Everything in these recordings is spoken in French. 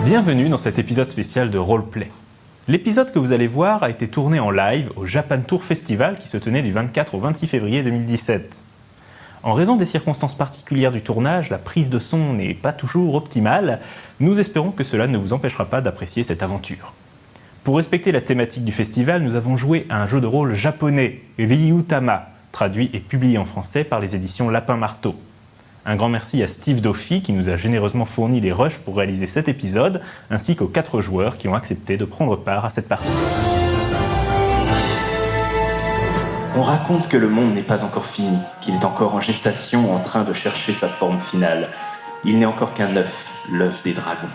Bienvenue dans cet épisode spécial de Roleplay. L'épisode que vous allez voir a été tourné en live au Japan Tour Festival qui se tenait du 24 au 26 février 2017. En raison des circonstances particulières du tournage, la prise de son n'est pas toujours optimale. Nous espérons que cela ne vous empêchera pas d'apprécier cette aventure. Pour respecter la thématique du festival, nous avons joué à un jeu de rôle japonais, Ryutama, traduit et publié en français par les éditions Lapin Marteau. Un grand merci à Steve Doffy qui nous a généreusement fourni les rushs pour réaliser cet épisode, ainsi qu'aux 4 joueurs qui ont accepté de prendre part à cette partie. On raconte que le monde n'est pas encore fini, qu'il est encore en gestation en train de chercher sa forme finale. Il n'est encore qu'un œuf, l'œuf des dragons.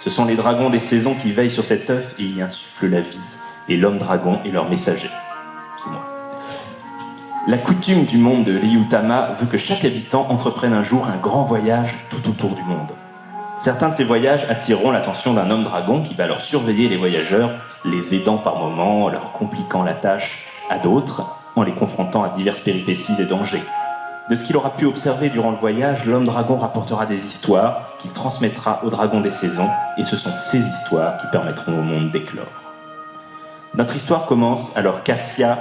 Ce sont les dragons des saisons qui veillent sur cet œuf et y insufflent la vie, et l'homme-dragon est leur messager. C'est moi. La coutume du monde de Ryutama veut que chaque habitant entreprenne un jour un grand voyage tout autour du monde. Certains de ces voyages attireront l'attention d'un homme-dragon qui va alors surveiller les voyageurs, les aidant par moments, leur compliquant la tâche, à d'autres, en les confrontant à diverses péripéties et dangers. De ce qu'il aura pu observer durant le voyage, l'homme-dragon rapportera des histoires qu'il transmettra aux dragons des saisons, et ce sont ces histoires qui permettront au monde d'éclore. Notre histoire commence alors qu'Assia,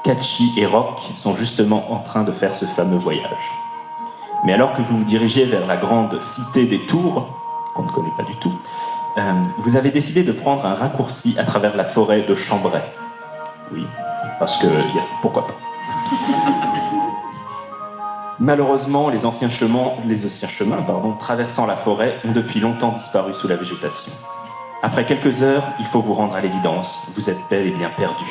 Kachi et Rock sont justement en train de faire ce fameux voyage. Mais alors que vous vous dirigez vers la grande cité des Tours, qu'on ne connaît pas du tout, vous avez décidé de prendre un raccourci à travers la forêt de Chambray. Oui, parce que pourquoi pas. Malheureusement, les anciens chemins, traversant la forêt ont depuis longtemps disparu sous la végétation. Après quelques heures, il faut vous rendre à l'évidence, vous êtes bel et bien perdu.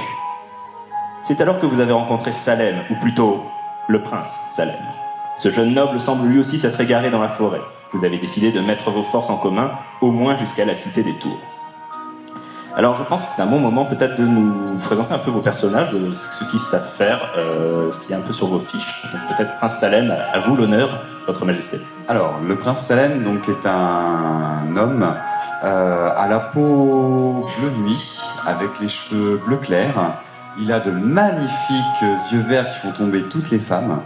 C'est alors que vous avez rencontré Salem, ou plutôt le prince Salem. Ce jeune noble semble lui aussi s'être égaré dans la forêt. Vous avez décidé de mettre vos forces en commun, au moins jusqu'à la cité des Tours. Alors je pense que c'est un bon moment peut-être de nous présenter un peu vos personnages, de ce qu'ils savent faire, ce qui est un peu sur vos fiches. Donc peut-être Prince Salem, à vous l'honneur, votre majesté. Alors le prince Salem donc, est un homme à la peau bleu nuit, avec les cheveux bleu clair. Il a de magnifiques yeux verts qui font tomber toutes les femmes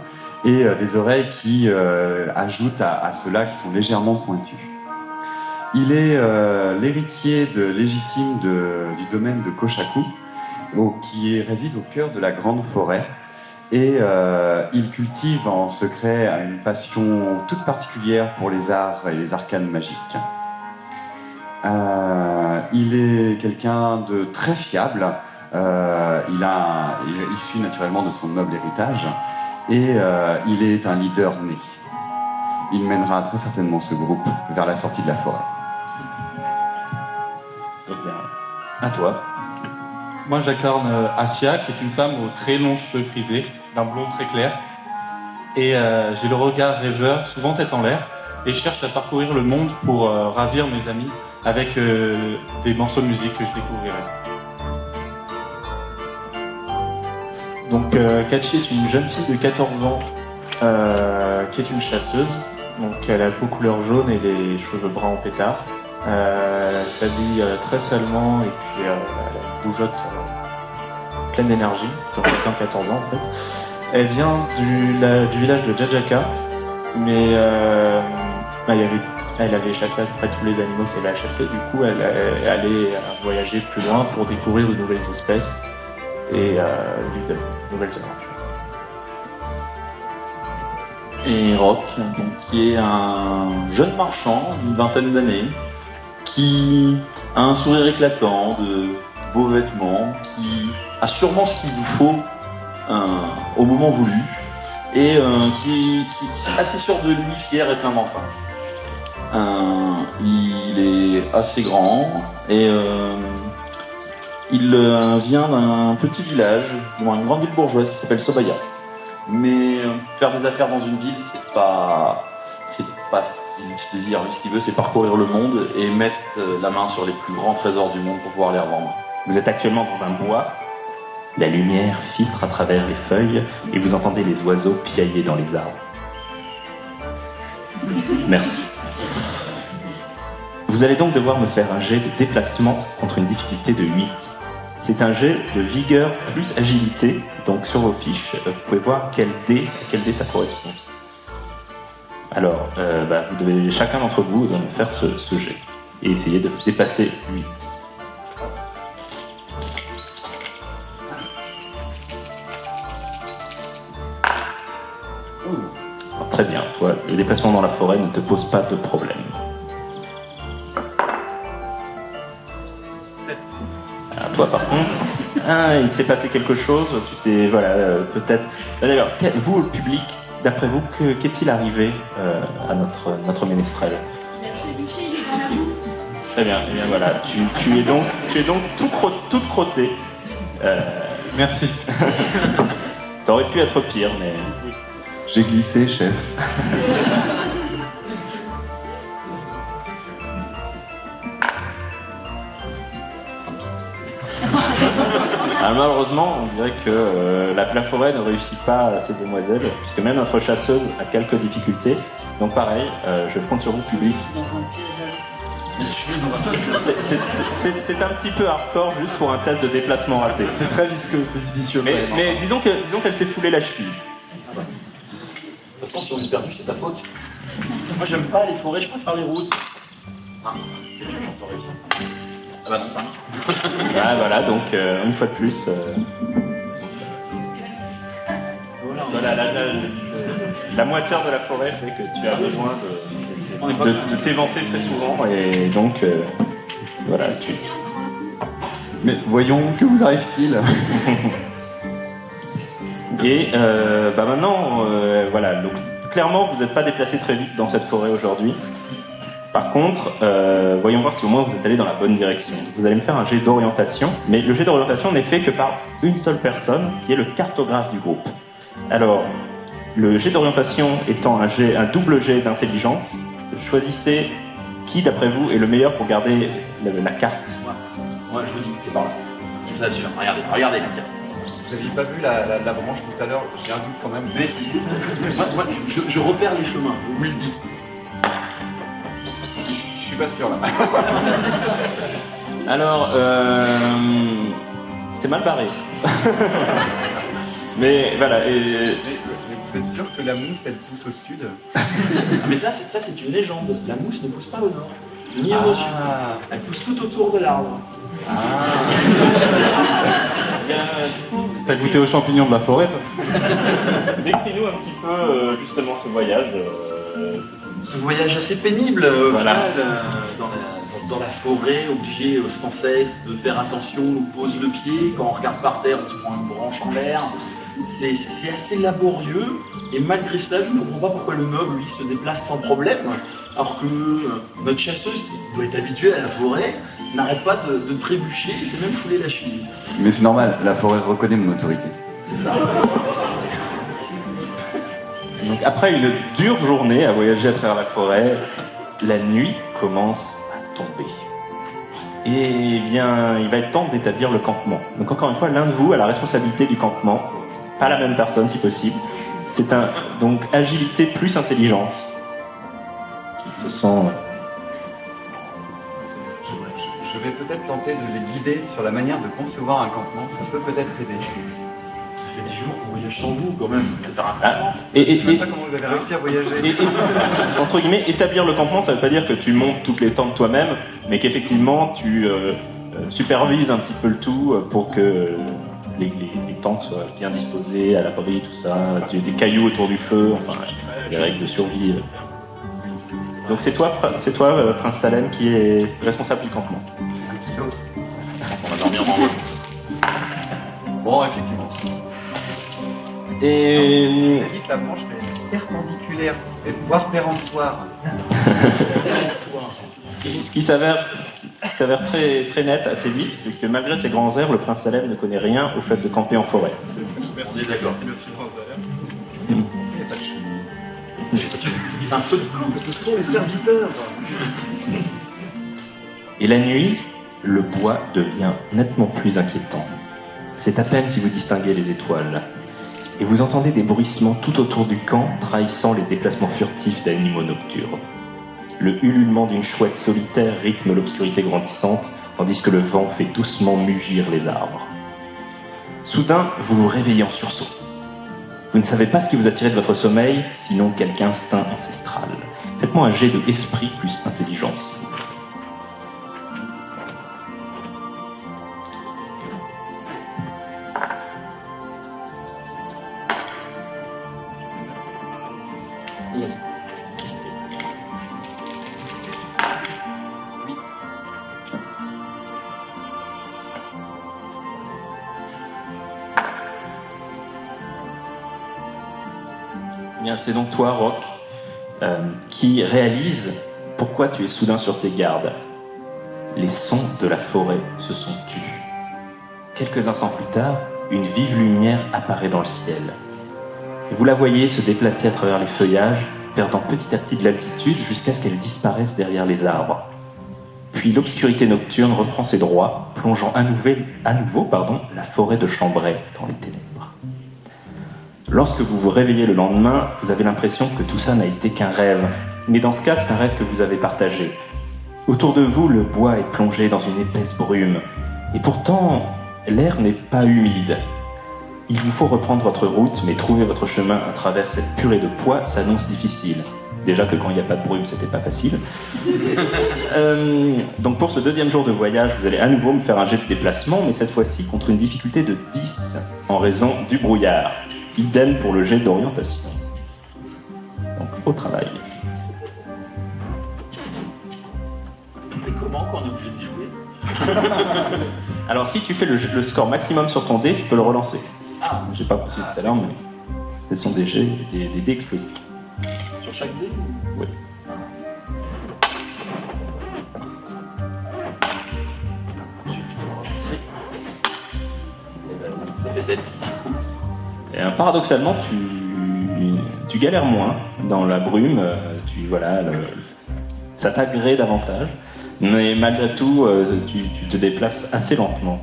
et des oreilles qui ajoutent à ceux-là qui sont légèrement pointus. Il est l'héritier légitime du domaine de Koshaku, qui réside au cœur de la grande forêt. Et il cultive en secret une passion toute particulière pour les arts et les arcanes magiques. Il est quelqu'un de très fiable. Il suit naturellement de son noble héritage et il est un leader né. Il mènera très certainement ce groupe vers la sortie de la forêt. Eh bien, à toi. Moi j'incarne Assia, qui est une femme aux très longs cheveux frisés, d'un blond très clair. Et j'ai le regard rêveur, souvent tête en l'air, et je cherche à parcourir le monde pour ravir mes amis avec des morceaux de musique que je découvrirai. Donc Kachi est une jeune fille de 14 ans qui est une chasseuse. Donc elle a la peau couleur jaune et les cheveux bruns en pétard. Elle s'habille très salement et puis elle bougeotte pleine d'énergie, comme quelqu'un de 14 ans en fait. Elle vient du village de Jajaka, mais elle avait chassé à peu près tous les animaux qu'elle a chassés. Du coup elle allait voyager plus loin pour découvrir de nouvelles espèces et de nouvelles aventures. Et Rock, donc, qui est un jeune marchand d'une vingtaine d'années, qui a un sourire éclatant, de beaux vêtements, qui a sûrement ce qu'il vous faut au moment voulu, et qui est assez sûr de lui, fier et plein d'enfants. Il est assez grand et il vient d'un petit village, une grande ville bourgeoise qui s'appelle Sobaya. Mais faire des affaires dans une ville, c'est pas ce qu'il désire. Lui, ce qu'il veut, c'est parcourir le monde et mettre la main sur les plus grands trésors du monde pour pouvoir les revendre. Vous êtes actuellement dans un bois, la lumière filtre à travers les feuilles et vous entendez les oiseaux piailler dans les arbres. Merci. Vous allez donc devoir me faire un jet de déplacement contre une difficulté de 8. C'est un jet de vigueur plus agilité, donc sur vos fiches, vous pouvez voir à quel dé ça correspond. Alors, vous devez chacun d'entre vous faire ce jet. et essayez de vous dépasser plus vite. Alors, très bien, toi, le déplacement dans la forêt ne te pose pas de problème. Alors, toi, par contre, il s'est passé quelque chose, tu t'es, voilà, peut-être... D'ailleurs, vous, le public, d'après vous, qu'est-il arrivé à notre ménestrel? Très bien, et bien voilà, tu es donc toute crottée. Merci. Ça aurait pu être pire, mais... J'ai glissé, chef. Alors, malheureusement, on dirait que la forêt ne réussit pas ces demoiselles, puisque même notre chasseuse a quelques difficultés. Donc pareil, je compte sur vous, public. C'est un petit peu hardcore juste pour un test de déplacement raté. C'est très vicieux. Mais disons qu'elle s'est foulée la cheville. De toute façon, si on est perdu, c'est ta faute. Moi, j'aime pas les forêts, je préfère les routes. Ah, j'en ferais bien. Ah bah non, ça marche. Ah, voilà, donc une fois de plus. Voilà, la moiteur de la forêt fait que tu as besoin de t'éventer très souvent, et donc voilà, tu. Mais voyons, que vous arrive-t-il? Et maintenant, voilà, donc clairement vous n'êtes pas déplacé très vite dans cette forêt aujourd'hui. Par contre, voyons voir si au moins vous êtes allé dans la bonne direction. Vous allez me faire un jet d'orientation, mais le jet d'orientation n'est fait que par une seule personne, qui est le cartographe du groupe. Alors, le jet d'orientation étant un double jet d'intelligence, choisissez qui d'après vous est le meilleur pour garder la carte. Moi, je vous dis, c'est par là. Je vous assure, regardez la carte. Vous n'aviez pas vu la branche tout à l'heure? J'ai un doute quand même. Mais si. moi, je repère les chemins, je vous le dis. Je suis pas sûr là. Alors, c'est mal barré. Mais voilà. Mais vous êtes sûr que la mousse elle pousse au sud? Mais ça, c'est une légende. La mousse ne pousse pas au nord, ni au sud. Elle pousse tout autour de l'arbre. T'as goûté aux champignons de la forêt? Décris-nous un petit peu justement ce voyage. Ce voyage assez pénible, Voilà. dans la forêt, obligé sans cesse de faire attention, on pose le pied, quand on regarde par terre, on se prend une branche en l'air. C'est assez laborieux, et malgré cela, je ne comprends pas pourquoi le noble, lui, se déplace sans problème, alors que notre chasseuse, qui doit être habituée à la forêt, n'arrête pas de trébucher, et s'est même foulé la cheville. Mais c'est normal, la forêt reconnaît mon autorité. C'est ça. Donc après une dure journée à voyager à travers la forêt, la nuit commence à tomber. Et bien, il va être temps d'établir le campement. Donc encore une fois, l'un de vous a la responsabilité du campement, pas la même personne si possible. C'est donc agilité plus intelligence. Qui se sent... Je vais peut-être tenter de les guider sur la manière de concevoir un campement, ça peut peut-être aider. Ça fait 10 jours qu'on voyage sans vous, quand même. Je sais même pas comment vous avez réussi à voyager. Entre guillemets, établir le campement, ça veut pas dire que tu montes toutes les tentes toi-même, mais qu'effectivement tu supervises un petit peu le tout pour que les tentes soient bien disposées, à l'abri, tout ça, tu as des cailloux autour du feu, enfin, les règles de survie. Donc c'est toi, Prince Salem, qui est responsable du campement. On va dormir en haut. Bon, effectivement. Et Vous avez dit que la branche est perpendiculaire, voire péremptoire. ce qui s'avère très, très net assez vite, c'est que malgré ses grands airs, le Prince Salem ne connaît rien au fait de camper en forêt. Merci, d'accord. Merci, Prince Salem. Il n'y a pas de chien. C'est un feu de camp, ce sont les serviteurs. Et la nuit, le bois devient nettement plus inquiétant. C'est à peine si vous distinguez les étoiles. Et vous entendez des bruissements tout autour du camp, trahissant les déplacements furtifs d'animaux nocturnes. Le ululement d'une chouette solitaire rythme l'obscurité grandissante, tandis que le vent fait doucement mugir les arbres. Soudain, vous vous réveillez en sursaut. Vous ne savez pas ce qui vous a tiré de votre sommeil, sinon quelque instinct ancestral. Faites-moi un jet de esprit plus intelligence. Eh bien, c'est donc toi, Rock, qui réalise pourquoi tu es soudain sur tes gardes. Les sons de la forêt se sont tus. Quelques instants plus tard, une vive lumière apparaît dans le ciel. Et vous la voyez se déplacer à travers les feuillages, perdant petit à petit de l'altitude jusqu'à ce qu'elle disparaisse derrière les arbres. Puis l'obscurité nocturne reprend ses droits, plongeant à nouveau la forêt de Chambray dans les ténèbres. Lorsque vous vous réveillez le lendemain, vous avez l'impression que tout ça n'a été qu'un rêve. Mais dans ce cas, c'est un rêve que vous avez partagé. Autour de vous, le bois est plongé dans une épaisse brume. Et pourtant, l'air n'est pas humide. Il vous faut reprendre votre route, mais trouver votre chemin à travers cette purée de pois s'annonce difficile. Déjà que quand il n'y a pas de brume, c'était pas facile. Donc pour ce deuxième jour de voyage, vous allez à nouveau me faire un jet de déplacement, mais cette fois-ci contre une difficulté de 10 en raison du brouillard. Idem pour le jet d'orientation. Donc au travail. On fait comment quand on est obligé d'y jouer? Alors si tu fais le score maximum sur ton dé, tu peux le relancer. Ah, J'ai pas poussé tout à l'heure, mais ce sont des jets, des dés explosifs. sur chaque dé? Oui. Ça fait 7. Et, paradoxalement, tu galères moins dans la brume. Ça t'agrée davantage, mais malgré tout, tu te déplaces assez lentement.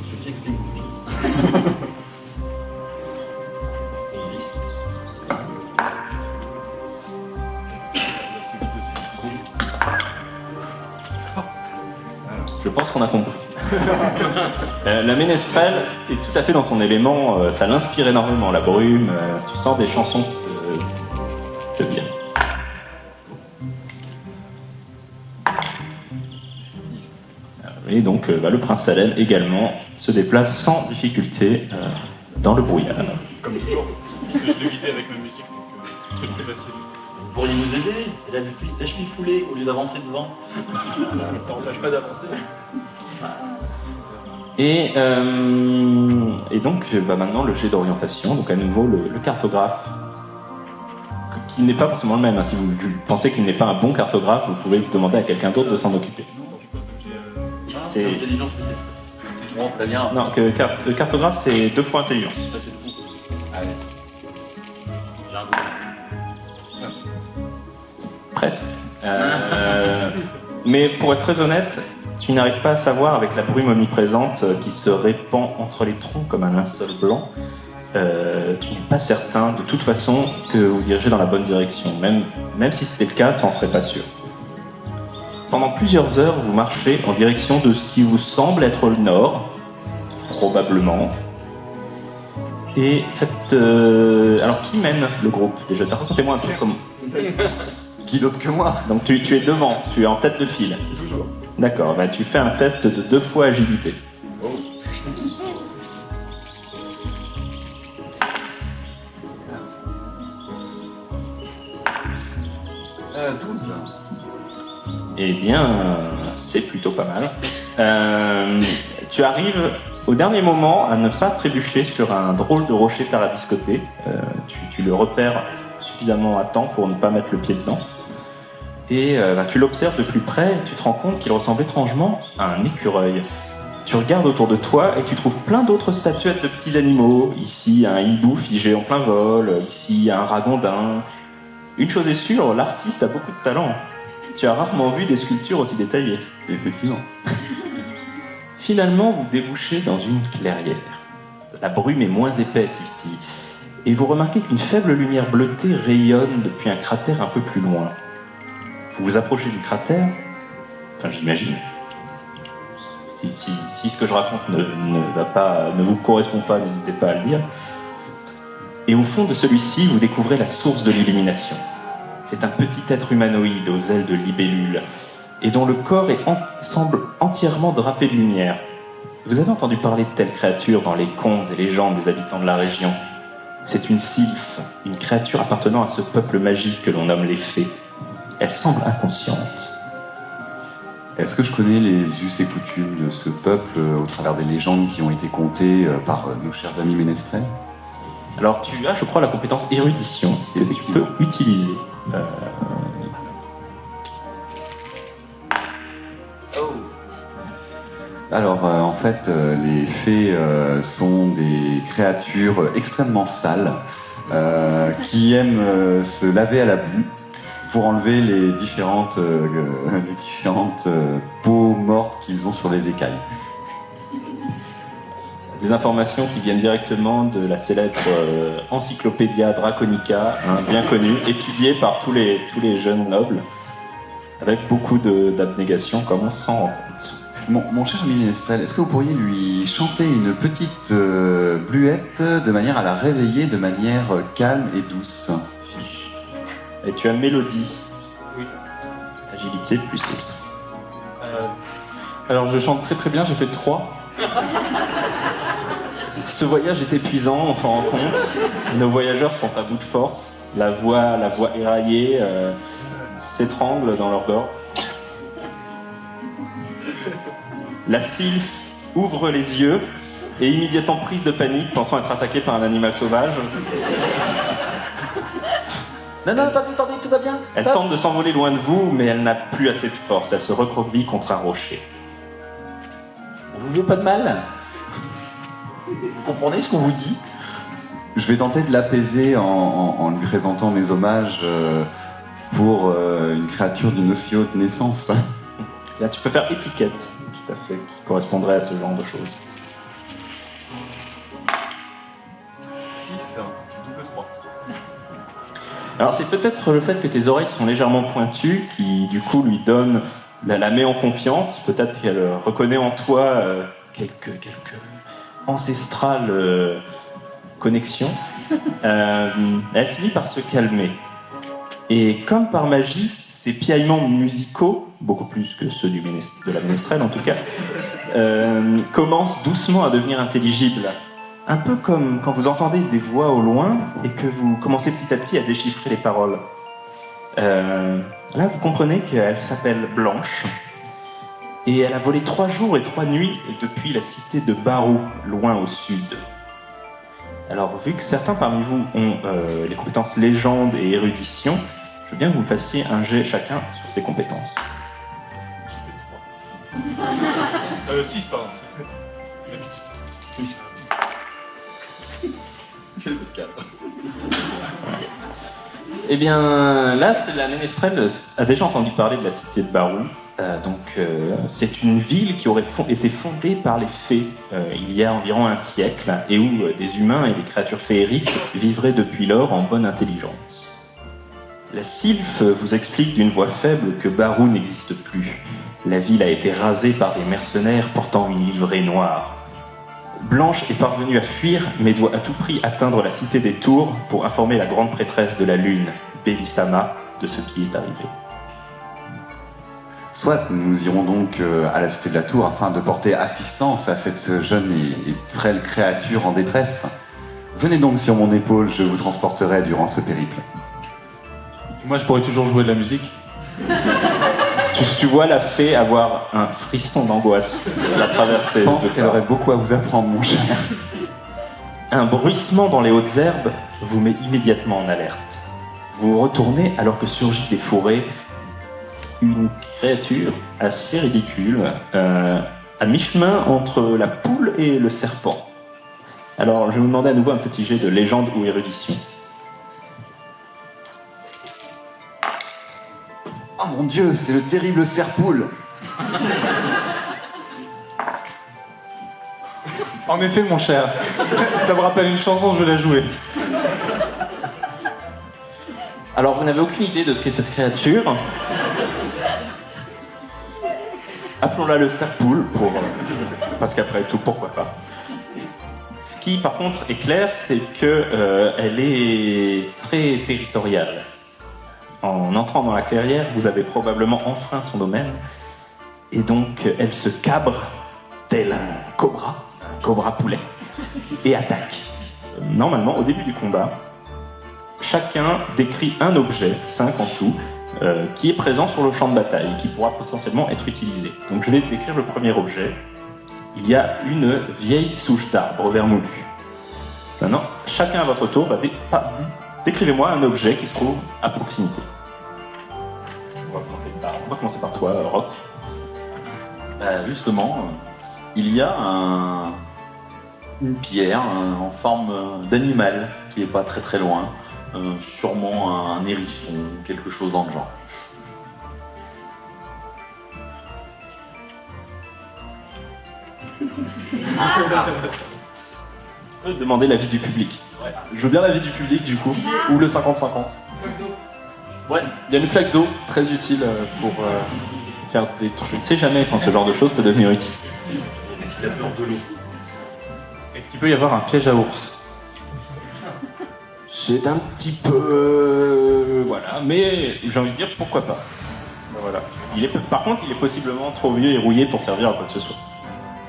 Ceci explique. Je pense qu'on a compris. La ménestrelle est tout à fait dans son élément, ça l'inspire énormément, la brume, tu sens des chansons qui te viennent. Et donc le prince Salem également se déplace sans difficulté dans le brouillard. Comme toujours, je l'ai guidé avec ma musique, donc c'est plus facile. Vous pourriez nous aider? La cheville foulée au lieu d'avancer devant. Ça n'empêche pas d'avancer. Et donc maintenant le jet d'orientation, donc à nouveau le cartographe, qui n'est pas forcément le même. Hein. Si vous pensez qu'il n'est pas un bon cartographe, vous pouvez demander à quelqu'un d'autre de s'en occuper. C'est intelligence plus esprit. Bon, très bien. Non, le cartographe c'est 2 fois intelligence. Là, c'est beaucoup. Ah ouais. J'ai un goût. Presque. Mais pour être très honnête, tu n'arrives pas à savoir avec la brume omniprésente qui se répand entre les troncs comme un linceul blanc. Tu n'es pas certain de toute façon que vous dirigez dans la bonne direction. Même si c'était le cas, tu n'en serais pas sûr. Pendant plusieurs heures, vous marchez en direction de ce qui vous semble être le nord, probablement. Et faites... Alors qui mène le groupe déjà? Racontez-moi un peu comment. Qui d'autre que moi? Donc tu es devant, tu es en tête de file. Toujours. D'accord, bah tu fais un test de 2 fois agilité. Oh. Euh, 12. Eh bien, c'est plutôt pas mal. Tu arrives au dernier moment à ne pas trébucher sur un drôle de rocher tarabiscoté. Tu le repères suffisamment à temps pour ne pas mettre le pied dedans. Et tu l'observes de plus près et tu te rends compte qu'il ressemble étrangement à un écureuil. Tu regardes autour de toi et tu trouves plein d'autres statuettes de petits animaux. Ici, un hibou figé en plein vol. Ici, un ragondin. Une chose est sûre, l'artiste a beaucoup de talent. Tu as rarement vu des sculptures aussi détaillées. Effectivement. Finalement, vous débouchez dans une clairière. La brume est moins épaisse ici. Et vous remarquez qu'une faible lumière bleutée rayonne depuis un cratère un peu plus loin. Vous vous approchez du cratère, enfin j'imagine, si ce que je raconte ne vous correspond pas, n'hésitez pas à le dire. Et au fond de celui-ci, vous découvrez la source de l'illumination. C'est un petit être humanoïde aux ailes de libellule, et dont le corps semble entièrement drapé de lumière. Vous avez entendu parler de telles créatures dans les contes et légendes des habitants de la région. C'est une sylphe, une créature appartenant à ce peuple magique que l'on nomme les fées. Elle semble inconsciente. Est-ce que je connais les us et coutumes de ce peuple au travers des légendes qui ont été contées par nos chers amis ménestrels? Alors tu as, je crois, la compétence érudition que tu peux utiliser. Alors, en fait, les fées sont des créatures extrêmement sales qui aiment se laver à la boue pour enlever les différentes peaux mortes qu'ils ont sur les écailles. Des informations qui viennent directement de la célèbre Encyclopédia Draconica, bien connue, étudiée par tous les jeunes nobles, avec beaucoup d'abnégation, comme on s'en rend compte. Mon cher ami Ménestrel, est-ce que vous pourriez lui chanter une petite bluette de manière à la réveiller de manière calme et douce? Et tu as mélodie. Oui. Agilité plus esprit. Alors je chante très très bien, j'ai fait 3. Ce voyage est épuisant, on s'en rend compte. Nos voyageurs sont à bout de force. La voix éraillée s'étrangle dans leur gorge. La sylphe ouvre les yeux et immédiatement prise de panique, pensant être attaquée par un animal sauvage. Non, attendez, tout va bien. Elle tente de s'envoler loin de vous, mais elle n'a plus assez de force. Elle se recroqueville contre un rocher. Vous ne voulez pas de mal? Vous comprenez ce qu'on vous dit? Je vais tenter de l'apaiser en lui présentant mes hommages pour une créature d'une aussi haute naissance. Là, tu peux faire étiquette, tout à fait, qui correspondrait à ce genre de choses. 6, double 3. Alors, c'est peut-être le fait que tes oreilles sont légèrement pointues qui, du coup, lui donne, la met en confiance. Peut-être qu'elle reconnaît en toi quelques ancestrales connexions. Elle finit par se calmer. Et comme par magie, ces piaillements musicaux, beaucoup plus que ceux de la ménestrelle en tout cas, commencent doucement à devenir intelligibles. Un peu comme quand vous entendez des voix au loin et que vous commencez petit à petit à déchiffrer les paroles. Là, vous comprenez qu'elle s'appelle Blanche et elle a volé 3 jours et 3 nuits depuis la cité de Barou, loin au sud. Alors, vu que certains parmi vous ont les compétences légende et érudition, je veux bien que vous fassiez un jet chacun sur ces compétences. J'ai fait 3. 6, pardon. J'ai fait 4. Eh bien, là, la ménestrelle a déjà entendu parler de la cité de Barou. C'est une ville qui aurait été fondée par les fées il y a environ un siècle et où des humains et des créatures féeriques vivraient depuis lors en bonne intelligence. La sylphe vous explique d'une voix faible que Barou n'existe plus. La ville a été rasée par des mercenaires portant une livrée noire. Blanche est parvenue à fuir, mais doit à tout prix atteindre la cité des Tours pour informer la grande prêtresse de la Lune, Bélissama, de ce qui est arrivé. Soit nous irons donc à la cité de la Tour afin de porter assistance à cette jeune et frêle créature en détresse. Venez donc sur mon épaule, je vous transporterai durant ce périple. Moi je pourrais toujours jouer de la musique. Tu vois la fée avoir un frisson d'angoisse à traverser. Je pense qu'elle aurait beaucoup à vous apprendre, mon cher. Un bruissement dans les hautes herbes vous met immédiatement en alerte. Vous retournez alors que surgit des fourrés une créature assez ridicule, à mi-chemin entre la poule et le serpent. Alors, je vais vous demander à nouveau un petit jet de légende ou érudition. Oh mon Dieu, c'est le terrible serpoule. En effet, mon cher, ça me rappelle une chanson, je vais la jouer. Alors, vous n'avez aucune idée de ce qu'est cette créature. Appelons-la le serpoule, parce qu'après tout, pourquoi pas. Ce qui, par contre, est clair, c'est qu'elle est très territoriale. En entrant dans la clairière, vous avez probablement enfreint son domaine, et donc elle se cabre tel un cobra poulet, et attaque. Normalement, au début du combat, chacun décrit un objet, 5 en tout, qui est présent sur le champ de bataille, qui pourra potentiellement être utilisé. Donc je vais décrire le premier objet. Il y a une vieille souche d'arbre vermoulu. Maintenant, chacun à votre tour va décrivez-moi un objet qui se trouve à proximité. On va commencer par toi, Rock. Justement, il y a une pierre en forme d'animal qui n'est pas très très loin, sûrement un hérisson, quelque chose dans le genre. Je peux demander l'avis du public. Ouais. Je veux bien l'avis du public du coup, ou le 50-50. Ouais. Il y a une flaque d'eau, très utile pour faire des trucs. Je ne sais jamais quand ce genre de choses peut devenir utile. Est-ce qu'il a peur de l'eau? Est-ce qu'il peut y avoir un piège à ours? C'est un petit peu... voilà, mais j'ai envie de dire pourquoi pas. Ben voilà. Par contre, il est possiblement trop vieux et rouillé pour servir à quoi que ce soit.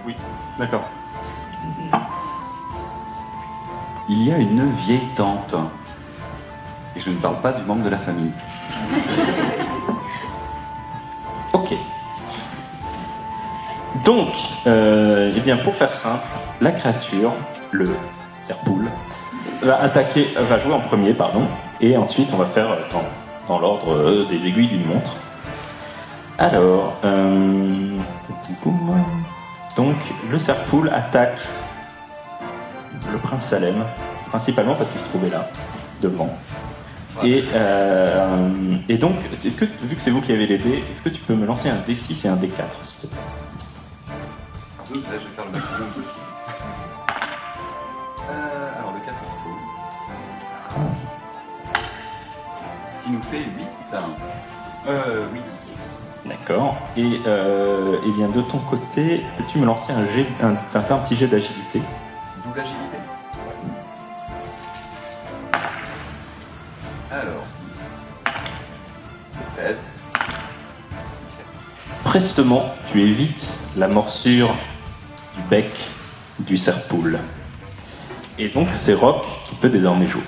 Oui, d'accord. Il y a une vieille tante. Et je ne parle pas du membre de la famille. Ok. Donc, eh bien, pour faire simple, la créature, le serpoule, va jouer en premier, pardon, et ensuite on va faire dans l'ordre des aiguilles d'une montre. Alors, donc le serpoule attaque le prince Salem, principalement parce qu'il se trouvait là, devant. Et donc, vu que c'est vous qui avez les dés, est-ce que tu peux me lancer un D6 et un D4 s'il te plaît? Là, je vais faire le maximum possible. Alors, le 4 il faut. Ce qui nous fait 8. 8. D'accord. Et bien de ton côté, peux-tu me lancer un petit jet d'agilité? Double agilité. Alors. 7. Prestement, tu évites la morsure du bec du serpoule. Et donc c'est Rock qui peut désormais jouer.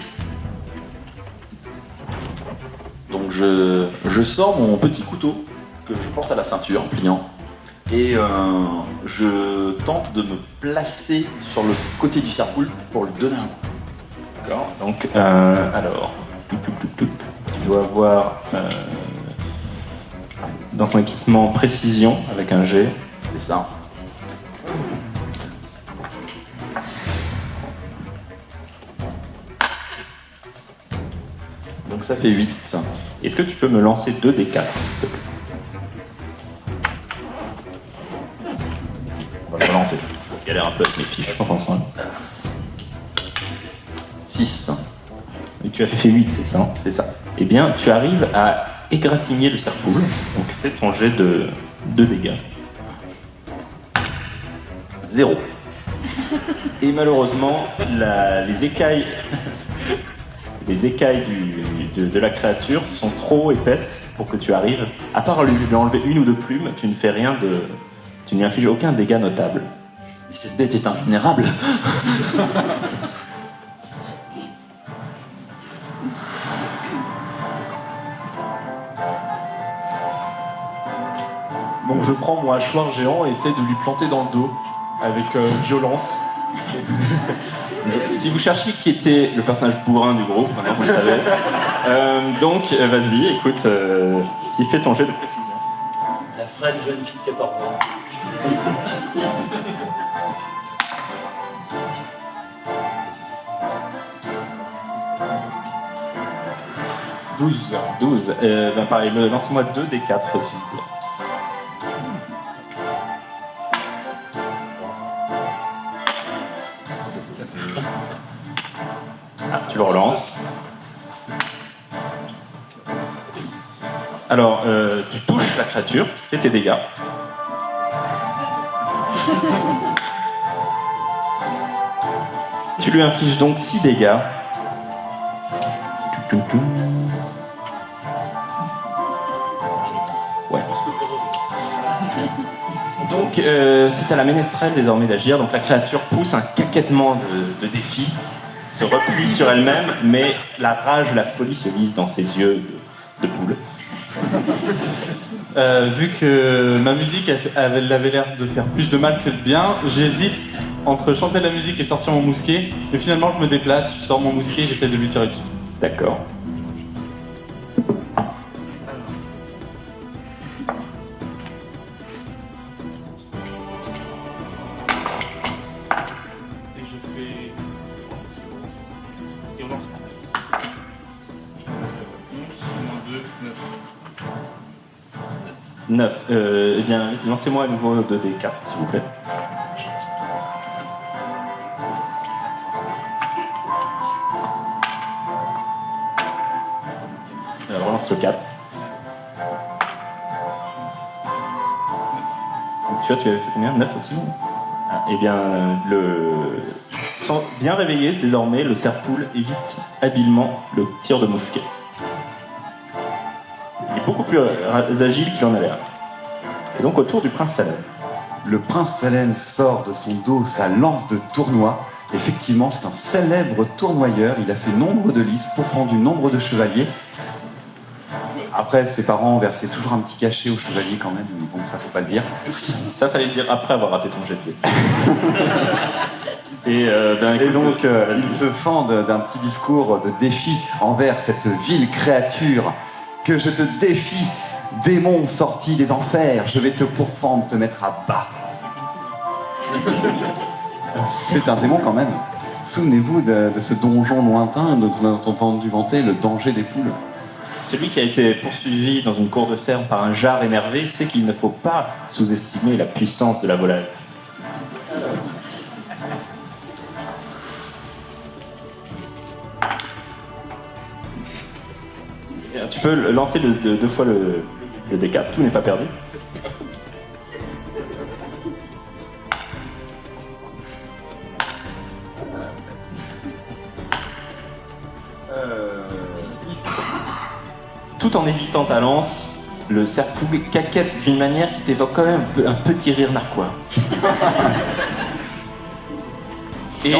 Donc je sors mon petit couteau que je porte à la ceinture, pliant, et je tente de me placer sur le côté du serpoule pour lui donner un coup. D'accord. Donc alors, tu dois avoir dans ton équipement précision avec un jet. C'est ça. Donc ça fait 8. Est-ce que tu peux me lancer 2 des 4 s'il te plaît? On va le relancer. Je galère un peu avec mes fiches en pensant. 6. Et tu as fait 8, c'est ça? C'est ça. Eh bien, tu arrives à égratigner le serpoule. Donc c'est ton jet de 2 dégâts. 0. Et malheureusement, les écailles, de la créature sont trop épaisses pour que tu arrives. À part lui enlever une ou deux plumes, tu ne fais rien de... Tu n'y infliges aucun dégât notable. Mais cette bête est invulnérable. Donc je prends mon hachoir géant et essaie de lui planter dans le dos avec violence. Si vous cherchiez qui était le personnage bourrin du groupe, maintenant vous le savez. Donc vas-y, écoute, qui fait ton jet de précision? La frêle jeune fille de 14 ans. 12. Ben pareil, lancez-moi 2 des 4 s'il vous plaît. Ah, tu le relances. Alors, tu touches la créature, tu fais tes dégâts. Tu lui infliges donc 6 dégâts. Ouais. Donc, c'est à la ménestrelle désormais d'agir. Donc, la créature pousse un caquettement de défi, se replie sur elle-même, mais la rage, la folie se lise dans ses yeux de poule. Vu que ma musique elle avait l'air de faire plus de mal que de bien, j'hésite entre chanter la musique et sortir mon mousquet. Mais finalement, je me déplace, je sors mon mousquet et j'essaie de lui tirer dessus. D'accord. Et je fais. Et on lance. 11 moins 2, 9. 9. Eh bien, lancez-moi à nouveau 2d4, s'il vous plaît. Relance le 4. Donc, tu avais fait combien? 9 aussi? Ah, eh bien, sans bien réveillé, désormais, le cerf-poule évite habilement le tir de mousquet. Il est beaucoup plus agile qu'il en a l'air. Et donc, au tour du prince Salem. Le prince Salem sort de son dos sa lance de tournoi. Effectivement, c'est un célèbre tournoyeur. Il a fait nombre de lices, pourfendu nombre de chevaliers. Après, ses parents versaient toujours un petit cachet aux chevaliers quand même, mais bon, ça faut pas le dire. Ça, fallait le dire après avoir raté ton jet de dés. Et Donc, il se fend d'un petit discours de défi envers cette vile créature. Que je te défie, démon sorti des enfers, je vais te pourfendre, te mettre à bas. C'est un démon quand même. Souvenez-vous de ce donjon lointain dont on a entendu vanter le danger des poules. Celui qui a été poursuivi dans une cour de ferme par un jar énervé sait qu'il ne faut pas sous-estimer la puissance de la volaille. Tu peux lancer deux fois le D4, tout n'est pas perdu. Tout en évitant ta lance, le cerf-poule caquette d'une manière qui t'évoque quand même un petit rire narquois. Et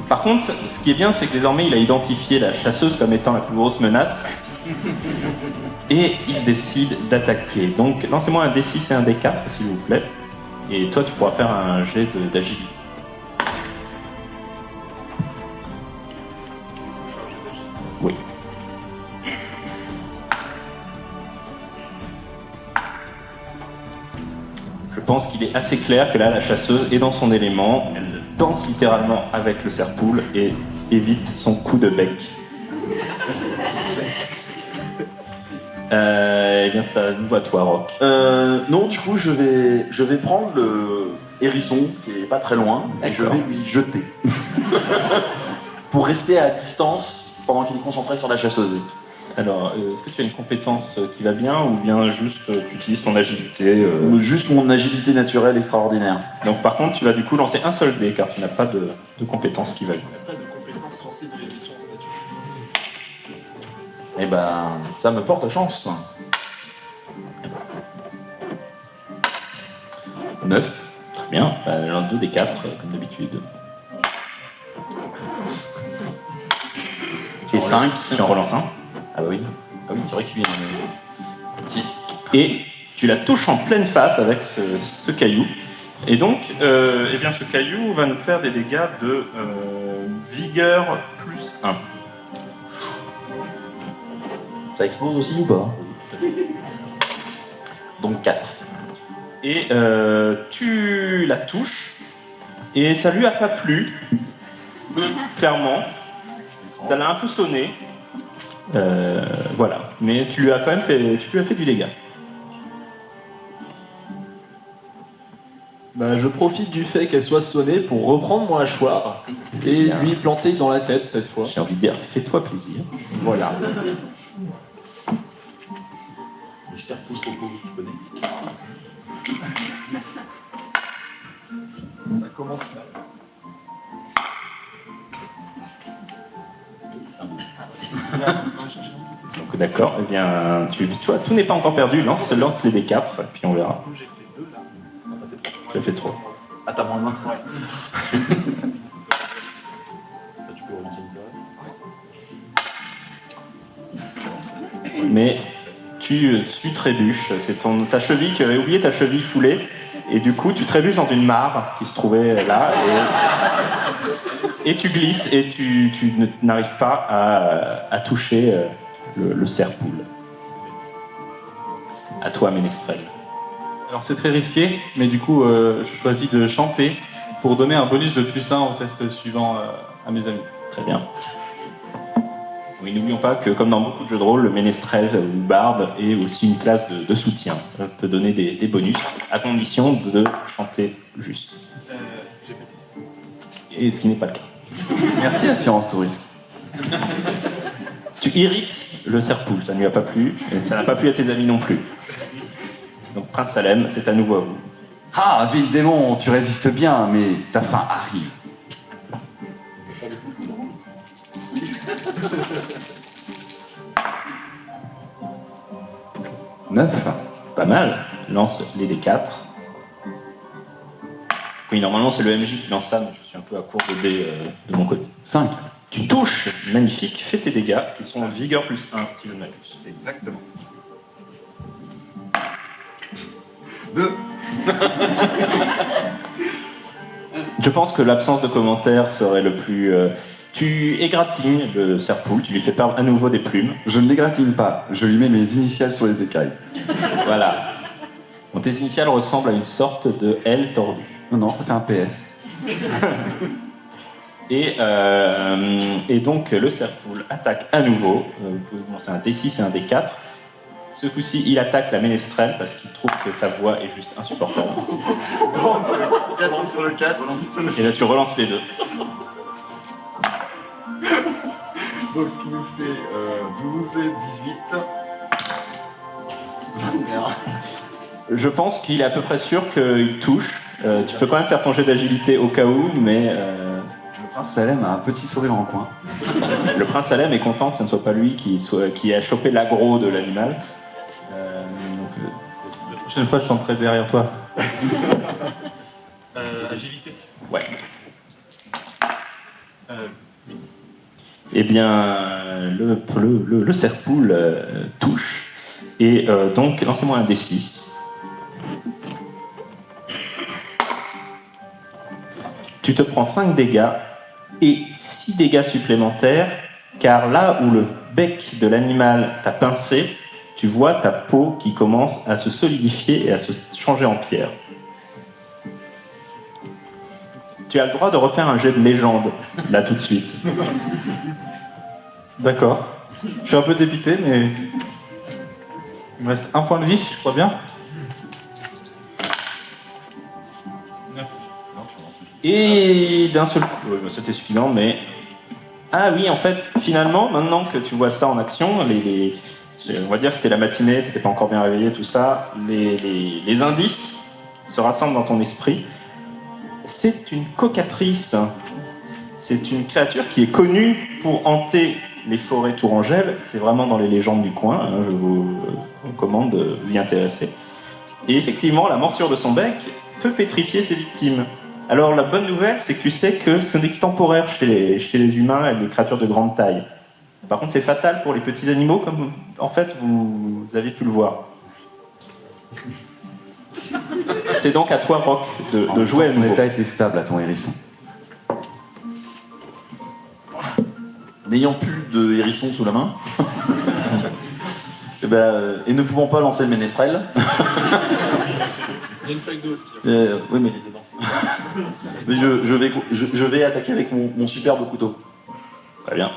par contre, ce qui est bien, c'est que désormais, il a identifié la chasseuse comme étant la plus grosse menace. Et il décide d'attaquer. Donc, lancez-moi un D6 et un D4, s'il vous plaît. Et toi, tu pourras faire un jet d'agilité. Oui. Je pense qu'il est assez clair que là, la chasseuse est dans son élément. Elle danse littéralement avec le cerf-poule et évite son coup de bec. Eh bien, c'est à nouveau à toi, Rock. Non, du coup, je vais prendre le hérisson qui est pas très loin et je D'accord. vais lui jeter. Pour rester à distance pendant qu'il est concentré sur la chasseuse. Alors, est-ce que tu as une compétence qui va bien ou bien juste tu utilises ton agilité Juste mon agilité naturelle extraordinaire. Donc, par contre, tu vas du coup lancer un seul dé car tu n'as pas de compétence qui va bien. Il n'y a pas de compétence lancée de l'émission en statut. Eh ben, ça me porte chance. 9. Très bien, l'un 2 des 4, comme d'habitude. Et 5. Tu en relances un. Ah bah oui. Ah oui, c'est vrai qu'il vient. 6. Et tu la touches en pleine face avec ce caillou. Et donc, eh bien, ce caillou va nous faire des dégâts de vigueur plus 1. Ça explose aussi ou pas? Donc 4. Et tu la touches, et ça lui a pas plu, clairement. Ça l'a un peu sonné. Voilà. Mais tu lui as quand même fait, tu lui as fait du dégât. Bah, je profite du fait qu'elle soit sonnée pour reprendre mon hachoir et Bien. lui planter dans la tête cette fois. J'ai envie de dire, fais-toi plaisir. Voilà. Le cerf pousse beaucoup, tu connais. Ça commence mal. Donc d'accord, eh bien, toi, tout n'est pas encore perdu. Lance les D4, puis on verra. J'ai fait 2 là. Tu as fait trop. Ah, t'as moins de main? Ouais. Tu peux relancer une période. Mais tu trébuches. C'est ta cheville, tu avais oublié ta cheville foulée, et du coup tu trébuches dans une mare qui se trouvait là, et tu glisses, et tu n'arrives pas à toucher le cerf-poule. À toi, Ménestrel. Alors c'est très risqué, mais du coup je choisis de chanter pour donner un bonus de +1 au test suivant à mes amis. Très bien. Oui, n'oublions pas que, comme dans beaucoup de jeux de rôle, le ménestrel ou le barde est aussi une classe de soutien. Ça peut donner des bonus, à condition de chanter juste. J'ai fait 6. Et ce qui n'est pas le cas. Merci Assurance Touriste. Tu irrites le cerf-poule, ça ne lui a pas plu, et ça n'a pas plu à tes amis non plus. Donc, Prince Salem, c'est à nouveau à vous. Ah, ville démon, tu résistes bien, mais ta fin arrive. Neuf. Pas mal. Lance les D4. Oui, normalement, c'est le MJ qui lance ça, mais je suis un peu à court de dés de mon côté. 5. Tu touches, magnifique, fais tes dégâts, qui sont vigueur +1, si je ne m'abuse. Exactement. 2. Je pense que l'absence de commentaires serait le plus... Tu égratignes le cerf-poule, tu lui fais perdre à nouveau des plumes. Je ne l'égratigne pas, je lui mets mes initiales sur les écailles. Voilà. Donc, tes initiales ressemblent à une sorte de L tordue. Non, ça fait un PS. Et donc, le cerf-poule attaque à nouveau. Vous pouvez commencer un D6 et un D4. Ce coup-ci, il attaque la ménestrelle parce qu'il trouve que sa voix est juste insupportable. 4 sur le 4, 6 sur le 6. Et là, tu relances les deux. Donc ce qui nous fait 12 et 18. 21. Je pense qu'il est à peu près sûr qu'il touche. Tu peux quand même faire ton jet d'agilité au cas où, mais Le prince Salem a un petit sourire en coin. le prince Salem est content que ce ne soit pas lui qui a chopé l'aggro de l'animal. La prochaine fois, je chanterai derrière toi. Agilité. Ouais. Eh bien, le cerf-poule touche. Et donc, lancez-moi un D6. Tu te prends 5 dégâts et 6 dégâts supplémentaires, car là où le bec de l'animal t'a pincé, tu vois ta peau qui commence à se solidifier et à se changer en pierre. Tu as le droit de refaire un jet de légende, là tout de suite. D'accord. Je suis un peu dépité, mais il me reste un point de vie, si je crois bien. 9. Et d'un seul coup, c'était suffisant, mais... Ah oui, en fait, finalement, maintenant que tu vois ça en action, on va dire que c'était la matinée, tu n'étais pas encore bien réveillé, tout ça, les indices se rassemblent dans ton esprit. C'est une cocatrice. C'est une créature qui est connue pour hanter les forêts tourangelles. C'est vraiment dans les légendes du coin, hein, je vous recommande de vous y intéresser. Et effectivement, la morsure de son bec peut pétrifier ses victimes. Alors la bonne nouvelle, c'est que tu sais que ce n'est que temporaire chez les humains et les créatures de grande taille. Par contre, c'est fatal pour les petits animaux, comme en fait vous avez pu le voir. C'est donc à toi, Rock, de jouer à Son nouveau. état était stable à ton hérisson. N'ayant plus de hérisson sous la main, et ne pouvant pas lancer le ménestrel. Il y a une feuille d'eau aussi. Oui, mais il est dedans. Mais je vais attaquer avec mon superbe couteau. Très bien.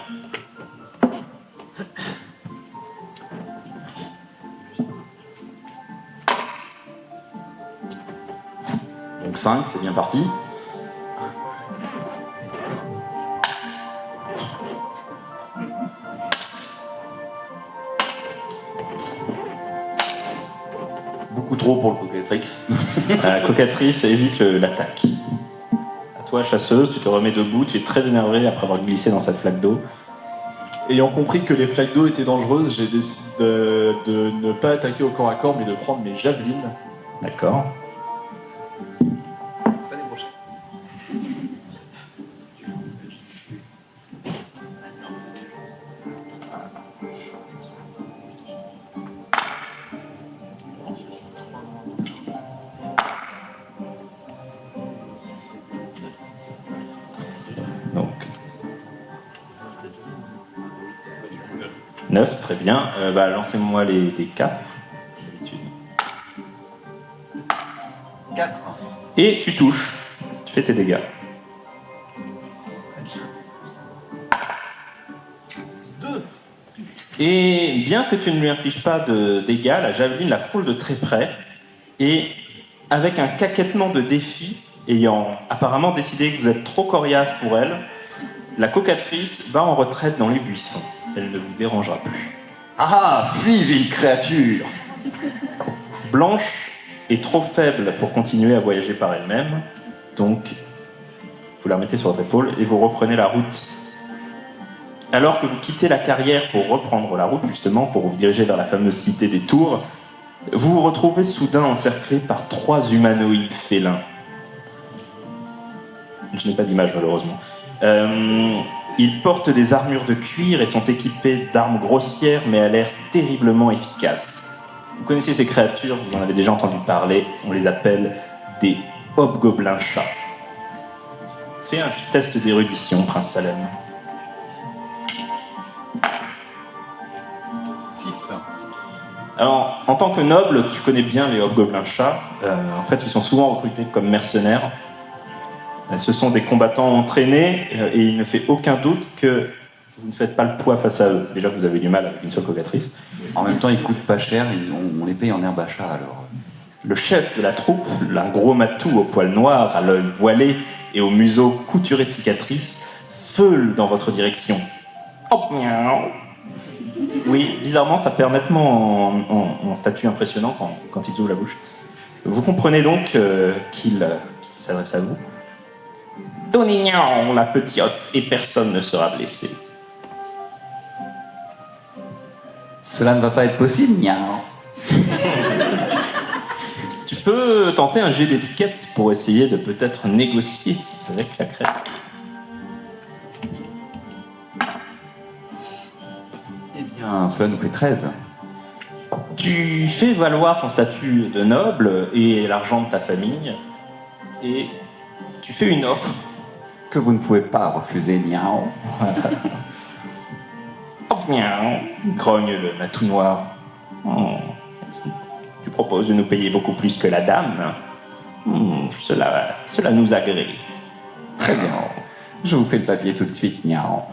Donc 5, c'est bien parti. Beaucoup trop pour le cocatrix. La cocatrice évite l'attaque. À toi, chasseuse, tu te remets debout, tu es très énervé après avoir glissé dans cette flaque d'eau. Ayant compris que les flaques d'eau étaient dangereuses, j'ai décidé de ne pas attaquer au corps à corps, mais de prendre mes javelines. D'accord. L'année prochaine. 9, très bien. Lancez-moi les D4. 4. Et tu touches. Tu fais tes dégâts. 2. Et bien que tu ne lui infliges pas de dégâts, la javeline la frôle de très près. Et avec un caquettement de défi, ayant apparemment décidé que vous êtes trop coriace pour elle, la cocatrice va en retraite dans les buissons. Elle ne vous dérangera plus. Ah, fuis, ville créature! Blanche est trop faible pour continuer à voyager par elle-même, donc vous la remettez sur votre épaule et vous reprenez la route. Alors que vous quittez la carrière pour reprendre la route, justement, pour vous diriger vers la fameuse cité des Tours, vous vous retrouvez soudain encerclé par 3 humanoïdes félins. Je n'ai pas d'image, malheureusement. Ils portent des armures de cuir et sont équipés d'armes grossières, mais à l'air terriblement efficaces. Vous connaissez ces créatures, vous en avez déjà entendu parler, on les appelle des hobgoblins-chats. Fais un test d'érudition, Prince Salem. 6. Alors, en tant que noble, tu connais bien les hobgoblins-chats. En fait, ils sont souvent recrutés comme mercenaires. Ce sont des combattants entraînés et il ne fait aucun doute que vous ne faites pas le poids face à eux. Déjà, vous avez du mal avec une seule cocatrice. En même temps, ils coûtent pas cher, on les paye en herbe à chat alors. Le chef de la troupe, un gros matou au poil noir, à l'œil voilé et au museau couturé de cicatrices, feule dans votre direction. Oh, miaou. Oui, bizarrement, ça perd nettement en statut impressionnant quand il ouvre la bouche. Vous comprenez donc qu'il s'adresse à vous. Donnez-nous la petite et personne ne sera blessé. Cela ne va pas être possible, nian. Tu peux tenter un jet d'étiquette pour essayer de peut-être négocier avec la crête. Eh bien, cela nous fait 13. Tu fais valoir ton statut de noble et l'argent de ta famille, et tu fais une offre. Que vous ne pouvez pas refuser, nian. Oh, miaou, grogne le matou noir. Oh, tu proposes de nous payer beaucoup plus que la dame. Cela nous agrée. Très bien. Je vous fais le papier tout de suite, nian.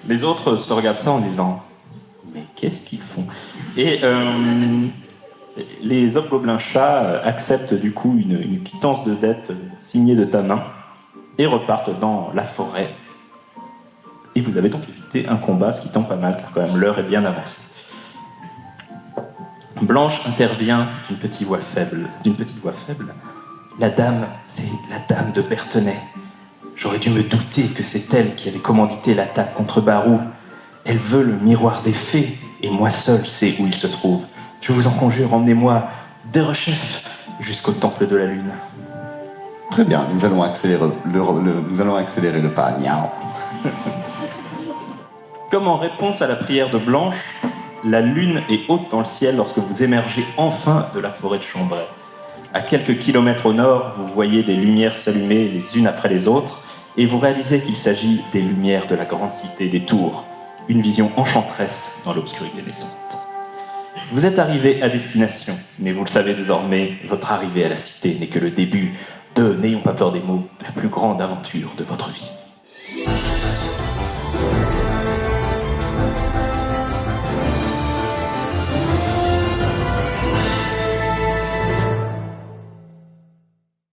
Les autres se regardent ça en disant « Mais qu'est-ce qu'ils font ?» Et les hobgoblins-chats acceptent du coup une quittance de dette signée de ta main et repartent dans la forêt. Et vous avez donc évité un combat, ce qui tombe pas mal, car quand même l'heure est bien avancée. Blanche intervient d'une petite voix faible. La dame, c'est la dame de Bertenay. J'aurais dû me douter que c'est elle qui avait commandité l'attaque contre Barou. Elle veut le miroir des fées, et moi seul sais où il se trouve. Je vous en conjure, emmenez-moi Derechef jusqu'au temple de la lune. Très bien, nous allons accélérer le pas, nian. Comme en réponse à la prière de Blanche, la lune est haute dans le ciel lorsque vous émergez enfin de la forêt de Chambray. À quelques kilomètres au nord, vous voyez des lumières s'allumer les unes après les autres, et vous réalisez qu'il s'agit des lumières de la grande cité des Tours, une vision enchanteresse dans l'obscurité naissante. Vous êtes arrivé à destination, mais vous le savez désormais, votre arrivée à la cité n'est que le début de, n'ayons pas peur des mots, la plus grande aventure de votre vie.